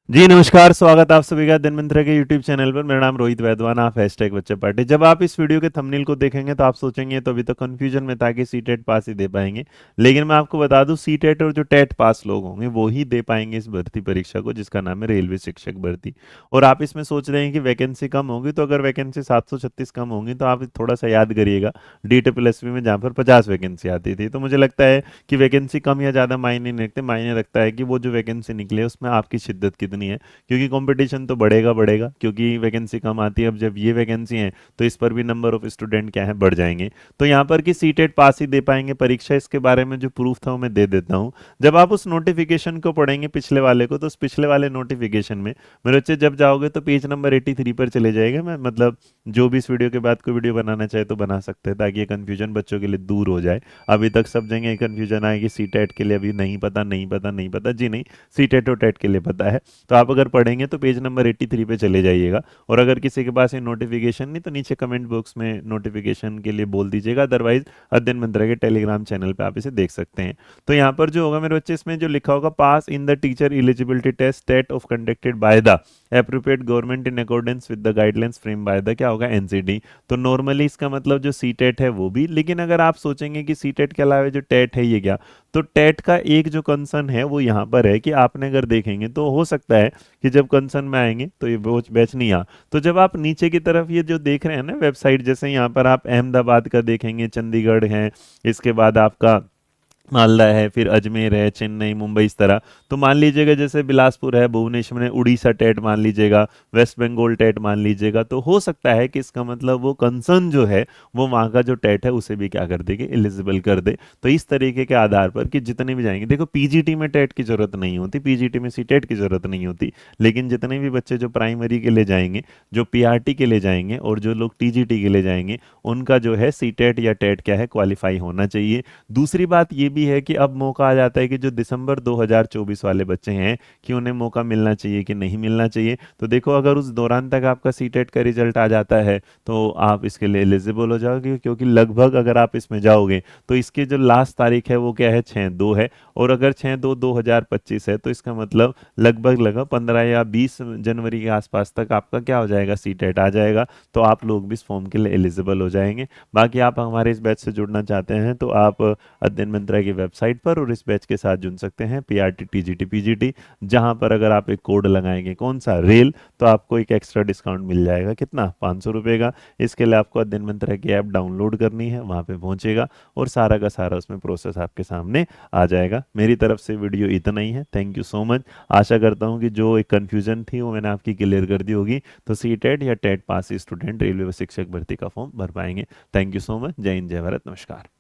जी नमस्कार, स्वागत आप सभी का धनमिंत्रा के यूट्यूब चैनल पर। मेरा नाम रोहित वैद्वान, आप हैशटैग बच्चा पार्टी। जब आप इस वीडियो के थंबनेल को देखेंगे तो आप सोचेंगे तो अभी तो कंफ्यूजन में था कि सीटेट पास ही दे पाएंगे, लेकिन मैं आपको बता दूं सीटेट और जो टेट पास लोग होंगे वो ही दे पाएंगे इस भर्ती परीक्षा को, जिसका नाम है रेलवे शिक्षक भर्ती। और आप इसमें सोच रहे हैं कि वैकेंसी कम होगी, तो अगर वैकेंसी 736 कम होंगी तो आप थोड़ा सा याद करिएगा DTPLSV में जहाँ पर 50 वैकेंसी आती थी। तो मुझे लगता है कि वैकेंसी कम या ज़्यादा मायने नहीं रखते, मायने रखता है कि वो जो वैकेंसी निकले उसमें आपकी शिद्दत कितनी है, क्योंकि कंपटीशन तो बढ़ेगा बढ़ेगा, क्योंकि वैकेंसी कम आती है। अब जब ये वैकेंसी है तो इस पर भी नंबर ऑफ स्टूडेंट क्या है, बढ़ जाएंगे। तो यहाँ पर कि सीटेट पास ही दे पाएंगे परीक्षा, इसके बारे में जो प्रूफ था वो मैं दे देता हूँ। जब आप उस नोटिफिकेशन को पढ़ेंगे पिछले वाले को, तो उस पिछले वाले नोटिफिकेशन में मेरे बच्चे जब जाओगे तो पेज नंबर 83 पर चले जाएगा। मैं मतलब जो भी इस वीडियो के बाद कोई वीडियो बनाना चाहे तो बना सकते हैं, ताकि ये कन्फ्यूजन बच्चों के लिए दूर हो जाए। अभी तक सब जगह कन्फ्यूजन आए कि सीटेट के लिए अभी नहीं पता नहीं पता नहीं पता। जी नहीं, सीटेट और टेट के लिए पता है। तो आप अगर पढ़ेंगे तो पेज नंबर 83 पे चले जाइएगा। और अगर किसी के पास ये नोटिफिकेशन नहीं तो नीचे कमेंट बॉक्स में नोटिफिकेशन के लिए बोल दीजिएगा, अदरवाइज अध्ययन मंत्रा के टेलीग्राम चैनल पे आप इसे देख सकते हैं। तो यहाँ पर जो होगा मेरे बच्चे, इसमें जो लिखा होगा pass in the teacher eligibility test TET of conducted by the appropriate government in accordance with the guidelines frame by the, क्या होगा, एनसीडी। तो नॉर्मली इसका मतलब जो सी टेट है वो भी, लेकिन अगर आप सोचेंगे कि सी टेट के अलावा जो टेट है ये क्या, तो टेट का एक जो कंसर्न है वो यहाँ पर है कि आपने अगर देखेंगे तो हो सकता है कि जब कंसर्न में आएंगे तो ये बैच बैच नहीं आ, तो जब आप नीचे की तरफ ये जो देख रहे हैं ना वेबसाइट, जैसे यहाँ पर आप अहमदाबाद का देखेंगे, चंडीगढ़ है, इसके बाद आपका मालदा है, फिर अजमेर है, चेन्नई, मुंबई, इस तरह। तो मान लीजिएगा जैसे बिलासपुर है, भुवनेश्वर है, उड़ीसा टेट मान लीजिएगा, वेस्ट बंगाल टेट मान लीजिएगा, तो हो सकता है कि इसका मतलब वो कंसर्न जो है वो वहाँ का जो टेट है उसे भी क्या कर देगी, एलिजिबल कर दे। तो इस तरीके के आधार पर कि जितने भी जाएंगे, देखो पीजीटी में टेट की जरूरत नहीं होती, पीजीटी में सी टेट की जरूरत नहीं होती, लेकिन जितने भी बच्चे जो प्राइमरी के लिए जाएंगे, जो पीआरटी के लिए जाएंगे और जो लोग टीजीटी के लिए जाएंगे, उनका जो है सी टेट या टेट क्या है, क्वालिफाई होना चाहिए। दूसरी बात ये भी है कि अब मौका आ जाता है कि जो दिसंबर 2024 वाले बच्चे हैं कि उन्हें मौका मिलना चाहिए कि नहीं मिलना चाहिए। तो देखो अगर उस दौरान तक आपका सीटेट का रिजल्ट आ जाता है तो आप इसके लिए एलिजिबल हो जाओगे, क्योंकि लगभग अगर आप इसमें जाओगे तो इसकी जो लास्ट तारीख है वो क्या है, 6/2 है। और अगर 6/2/2025 है तो इसका मतलब लगभग लगभग 15 या 20 जनवरी के आसपास तक आपका क्या हो जाएगा, सीटेट आ जाएगा। तो आप लोग भी इस फॉर्म के लिए एलिजिबल हो जाएंगे। बाकी आप हमारे इस बैच से जुड़ना चाहते हैं तो आप अध्ययन मंत्रा की वेबसाइट पर और इस बैच के साथ जुड़ सकते हैं, पीआरटी टीजीटी पीजीटी, जहां पर अगर आप एक कोड लगाएंगे कौन सा, रेल, तो आपको एक एक्स्ट्रा डिस्काउंट मिल जाएगा। कितना, 500 रुपये का। इसके लिए आपको अध्ययन मंत्रा की ऐप डाउनलोड करनी है, वहां पे पहुंचेगा और सारा का सारा उसमें प्रोसेस आपके सामने आ जाएगा। मेरी तरफ से वीडियो इतना ही है, थैंक यू सो मच। आशा करता हूँ कि जो एक कन्फ्यूजन थी वो मैंने आपकी क्लियर कर दी होगी। तो सी टेट या टेट पास स्टूडेंट रेलवे शिक्षक भर्ती का फॉर्म भर पाएंगे। Thank you so much. जय हिंद, जय भारत, नमस्कार।